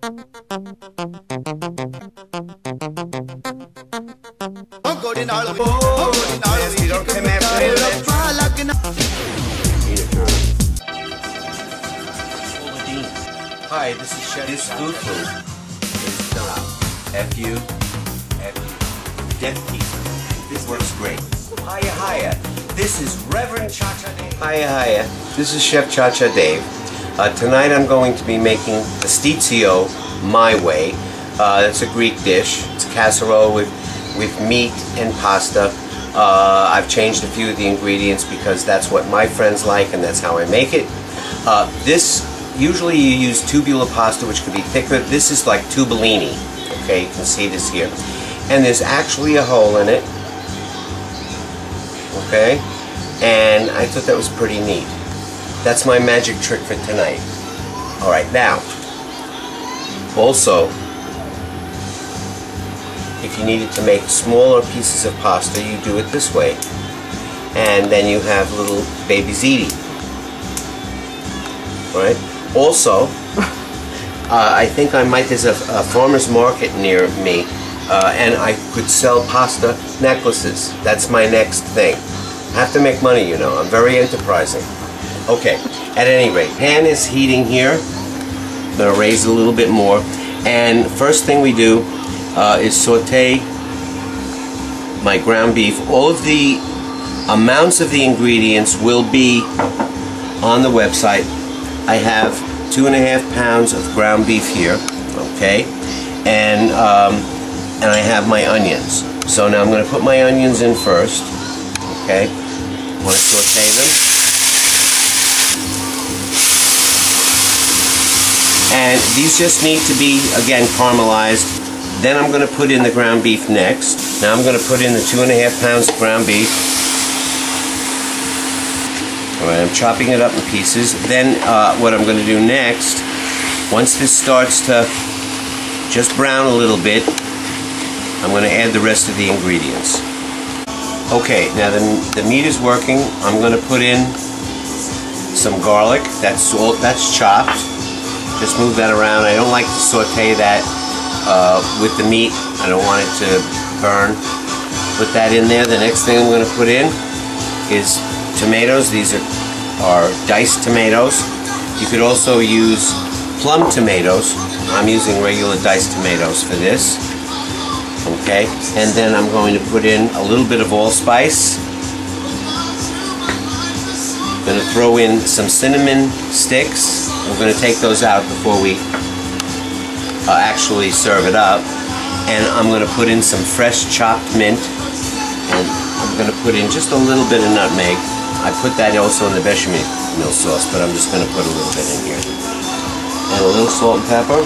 Hi, this is Chef. This food is done. F-U, Death Pizza. This works great. Hiya, hiya. This is Reverend Cha-Cha Dave. Hiya, hiya. This is Chef Cha-Cha Dave. Tonight I'm going to be making Pastitsio my way. It's a Greek dish. It's a casserole with meat and pasta. I've changed a few of the ingredients because that's what my friends like and that's how I make it. Usually you use tubular pasta, which could be thicker. This is like tubellini. Okay, you can see this here. And there's actually a hole in it. Okay? And I thought that was pretty neat. That's my magic trick for tonight. Alright, now, also, if you needed to make smaller pieces of pasta, you do it this way. And then you have little baby ziti. Right? Also, I think there's a farmer's market near me, and I could sell pasta necklaces. That's my next thing. I have to make money, you know. I'm very enterprising. Okay, at any rate, pan is heating here. I'm going to raise it a little bit more. And first thing we do is saute my ground beef. All of the amounts of the ingredients will be on the website. I have 2.5 pounds of ground beef here, okay, and I have my onions. So now I'm going to put my onions in first, okay. I want to saute them, and these just need to be again caramelized. Then I'm going to put in the ground beef next. Now I'm going to put in the 2.5 pounds of ground beef. Alright, I'm chopping it up in pieces. Then what I'm going to do next, once this starts to just brown a little bit, I'm going to add the rest of the ingredients. Okay, now the meat is working. I'm going to put in some garlic. That's salt. That's chopped. Just move that around. I don't like to saute that with the meat. I don't want it to burn. Put that in there. The next thing I'm going to put in is tomatoes. These are diced tomatoes. You could also use plum tomatoes. I'm using regular diced tomatoes for this. Okay, and then I'm going to put in a little bit of allspice. I'm going to throw in some cinnamon sticks. We're going to take those out before we actually serve it up. And I'm going to put in some fresh chopped mint. And I'm going to put in just a little bit of nutmeg. I put that also in the bechamel sauce, but I'm just going to put a little bit in here. And a little salt and pepper.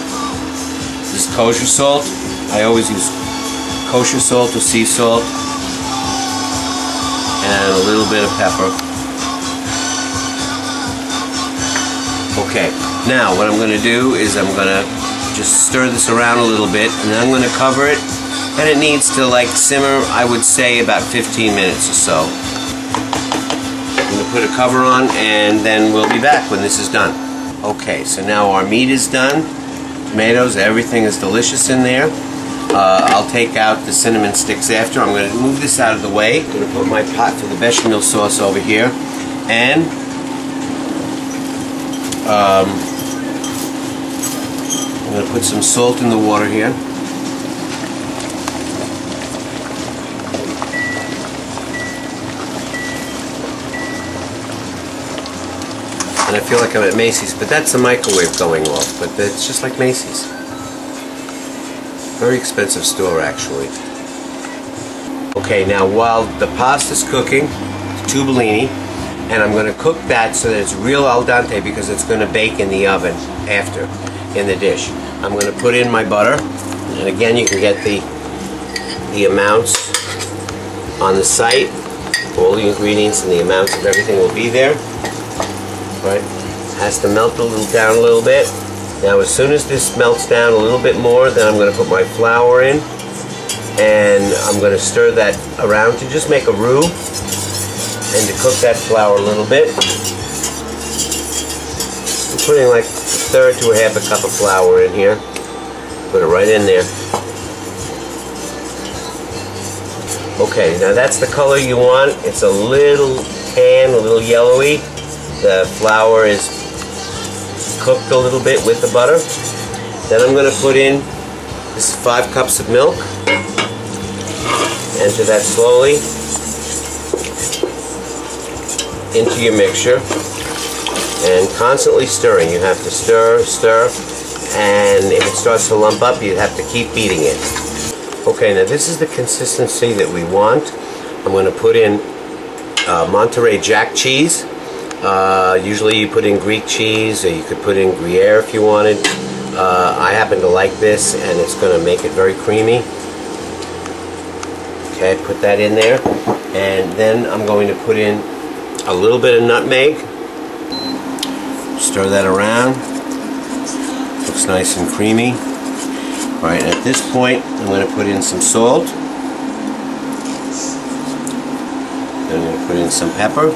This is kosher salt. I always use kosher salt or sea salt. And a little bit of pepper. Okay, now what I'm going to do is I'm going to just stir this around a little bit, and then I'm going to cover it. And it needs to like simmer, I would say, about 15 minutes or so. I'm going to put a cover on, and then we'll be back when this is done. Okay, so now our meat is done. Tomatoes, everything is delicious in there. I'll take out the cinnamon sticks after. I'm going to move this out of the way. I'm going to put my pot for the bechamel sauce over here. And I'm going to put some salt in the water here. And I feel like I'm at Macy's, but that's the microwave going off, but it's just like Macy's. Very expensive store, actually. Okay, now while the pasta's cooking, tubellini, and I'm going to cook that so that it's real al dente because it's going to bake in the oven after, in the dish. I'm going to put in my butter, and again you can get the amounts on the site. All the ingredients and the amounts of everything will be there. Right? Has to melt down a little bit. Now as soon as this melts down a little bit more, then I'm going to put my flour in, and I'm going to stir that around to just make a roux and to cook that flour a little bit. I'm putting like 1/3 to 1/2 cup of flour in here. Put it right in there. Okay, now that's the color you want. It's a little tan, a little yellowy. The flour is cooked a little bit with the butter. Then I'm going to put in this 5 cups of milk. Enter that slowly into your mixture and constantly stirring. You have to stir, stir, and if it starts to lump up, you have to keep beating it. Okay, now this is the consistency that we want. I'm going to put in Monterey Jack cheese. Usually you put in Greek cheese, or you could put in Gruyere if you wanted. I happen to like this, and it's going to make it very creamy. Okay, put that in there, and then I'm going to put in a little bit of nutmeg. Stir that around. Looks nice and creamy. All right, at this point, I'm going to put in some salt. Then I'm going to put in some pepper.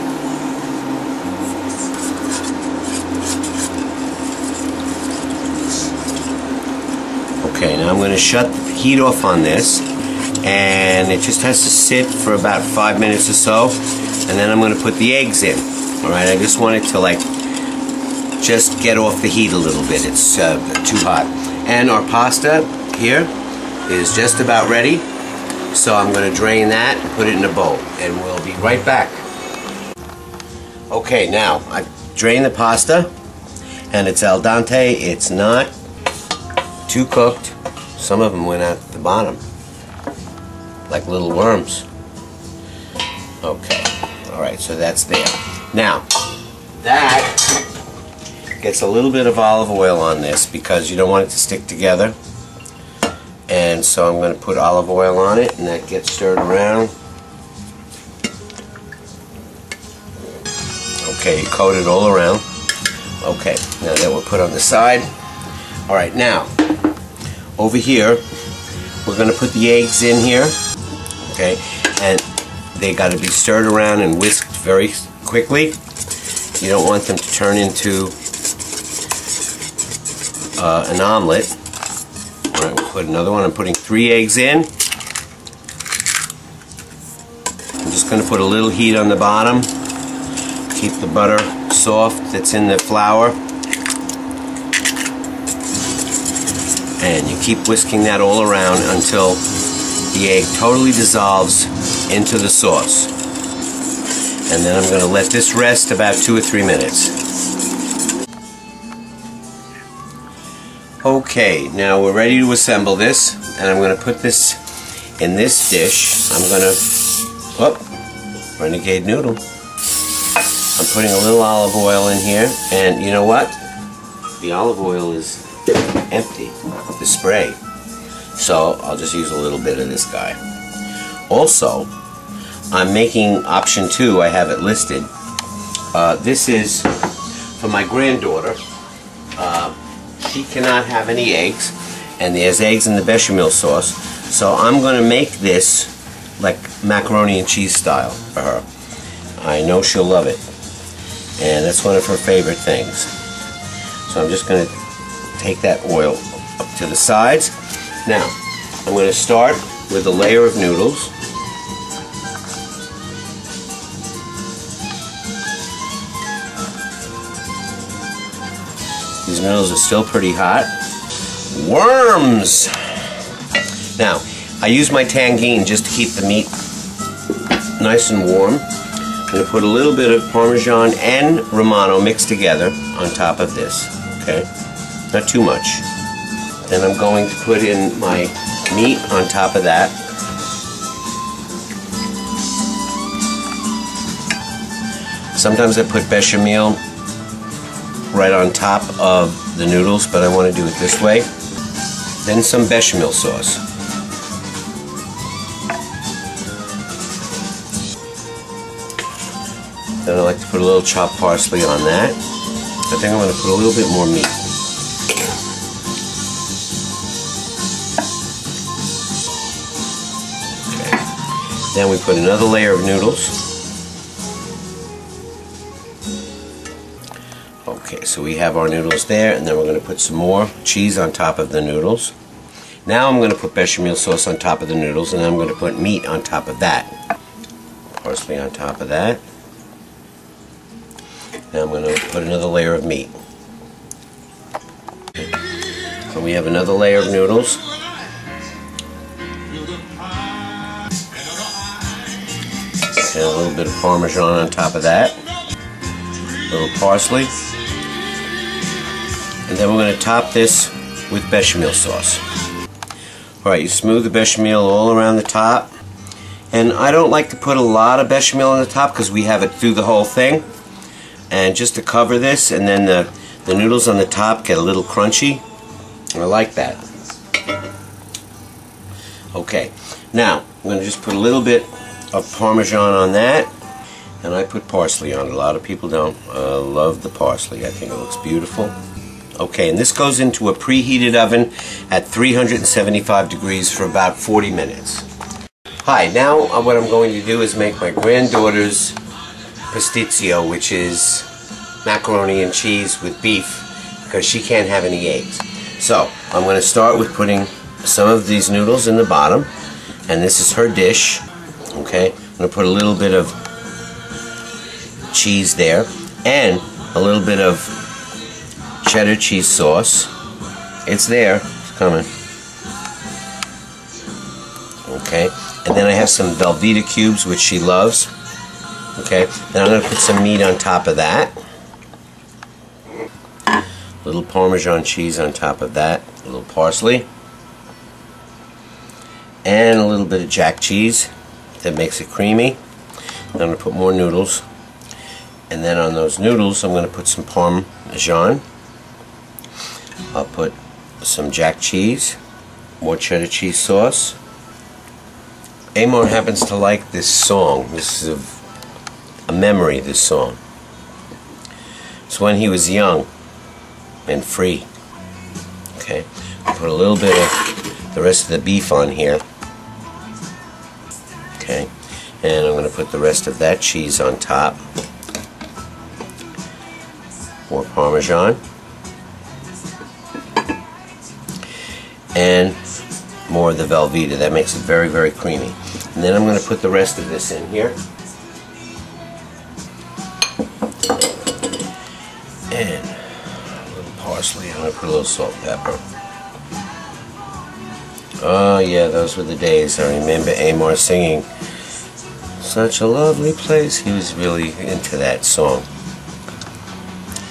Okay, now I'm going to shut the heat off on this, and it just has to sit for about 5 minutes or so, and then I'm going to put the eggs in. Alright, I just want it to just get off the heat a little bit. It's too hot. And our pasta here is just about ready, so I'm going to drain that and put it in a bowl, and we'll be right back. Okay, now I've drained the pasta, and it's al dente. It's not too cooked. Some of them went out the bottom like little worms. Okay, alright, so that's there. Now, that gets a little bit of olive oil on this because you don't want it to stick together. And so I'm going to put olive oil on it, and that gets stirred around. Okay, coat it all around. Okay, now that we're put on the side. Alright, now, over here, we're going to put the eggs in here. Okay, and they got to be stirred around and whisked very quickly. You don't want them to turn into an omelet. Alright, we'll put another one. I'm putting 3 eggs in. I'm just going to put a little heat on the bottom. Keep the butter soft that's in the flour. And you keep whisking that all around until the egg totally dissolves into the sauce. And then I'm going to let this rest about 2 or 3 minutes. Okay, now we're ready to assemble this, and I'm going to put this in this dish. I'm going to, renegade noodle. I'm putting a little olive oil in here, and you know what? The olive oil is empty, the spray. So I'll just use a little bit of this guy. Also, I'm making option 2, I have it listed. This is for my granddaughter. She cannot have any eggs, and there's eggs in the bechamel sauce, so I'm going to make this like macaroni and cheese style for her. I know she'll love it, and that's one of her favorite things. So I'm just going to take that oil up to the sides. Now, I'm going to start with a layer of noodles. These noodles are still pretty hot. Worms! Now, I use my Tangine just to keep the meat nice and warm. I'm going to put a little bit of Parmesan and Romano mixed together on top of this. Okay? Not too much. Then I'm going to put in my meat on top of that. Sometimes I put bechamel right on top of the noodles, but I want to do it this way. Then some bechamel sauce. Then I like to put a little chopped parsley on that. I think I'm going to put a little bit more meat. Okay. Then we put another layer of noodles. Okay, so we have our noodles there, and then we're going to put some more cheese on top of the noodles. Now I'm going to put bechamel sauce on top of the noodles, and then I'm going to put meat on top of that. Parsley on top of that. Now I'm going to put another layer of meat. So we have another layer of noodles. And a little bit of Parmesan on top of that. A little parsley. And then we're going to top this with bechamel sauce. Alright, you smooth the bechamel all around the top. And I don't like to put a lot of bechamel on the top because we have it through the whole thing. And just to cover this, and then the noodles on the top get a little crunchy. I like that. Okay, now I'm going to just put a little bit of Parmesan on that. And I put parsley on it. A lot of people don't. I love the parsley. I think it looks beautiful. Okay, and this goes into a preheated oven at 375 degrees for about 40 minutes. Hi, now what I'm going to do is make my granddaughter's Pastitsio, which is macaroni and cheese with beef, because she can't have any eggs. So, I'm going to start with putting some of these noodles in the bottom, and this is her dish. Okay, I'm going to put a little bit of cheese there, and a little bit of cheddar cheese sauce. It's there, it's coming. Okay, and then I have some Velveeta cubes, which she loves. Okay, then I'm going to put some meat on top of that. A little Parmesan cheese on top of that. A little parsley. And a little bit of jack cheese that makes it creamy. I'm going to put more noodles. And then on those noodles, I'm going to put some Parmesan. I'll put some jack cheese, more cheddar cheese sauce. Amor happens to like this song. This is a memory, this song. It's when he was young and free. Okay, I'll put a little bit of the rest of the beef on here. Okay, and I'm going to put the rest of that cheese on top. More Parmesan. And more of the Velveeta. That makes it very, very creamy. And then I'm going to put the rest of this in here. And a little parsley. I'm going to put a little salt and pepper. Oh yeah, those were the days. I remember Amor singing "Such a Lovely Place." He was really into that song.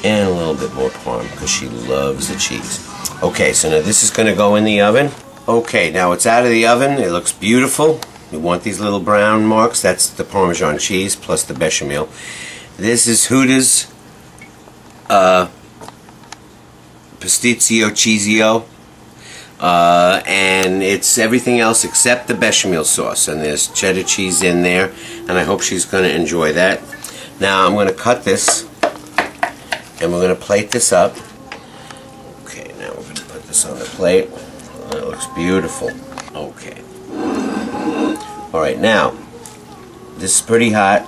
And a little bit more parm because she loves the cheese. Okay, so now this is going to go in the oven. Okay, now it's out of the oven. It looks beautiful. You want these little brown marks. That's the Parmesan cheese plus the bechamel. This is Huda's Pastitsio Cheesio. And it's everything else except the bechamel sauce. And there's cheddar cheese in there. And I hope she's going to enjoy that. Now I'm going to cut this. And we're going to plate this up. Okay, now we're going to put this on the plate. That looks beautiful. Okay. Alright, now, this is pretty hot.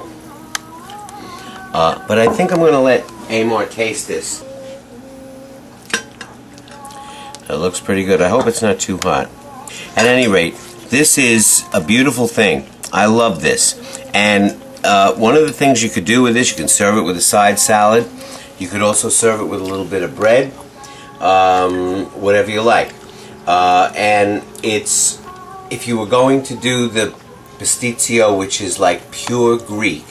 But I think I'm going to let Amor taste this. It looks pretty good. I hope it's not too hot. At any rate, this is a beautiful thing. I love this. And one of the things you could do with this, you can serve it with a side salad. You could also serve it with a little bit of bread, whatever you like. And it's, if you were going to do the Pastitsio, which is like pure Greek,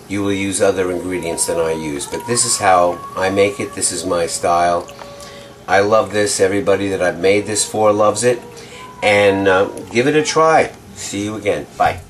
you will use other ingredients than I use. But this is how I make it. This is my style. I love this. Everybody that I've made this for loves it. And give it a try. See you again. Bye.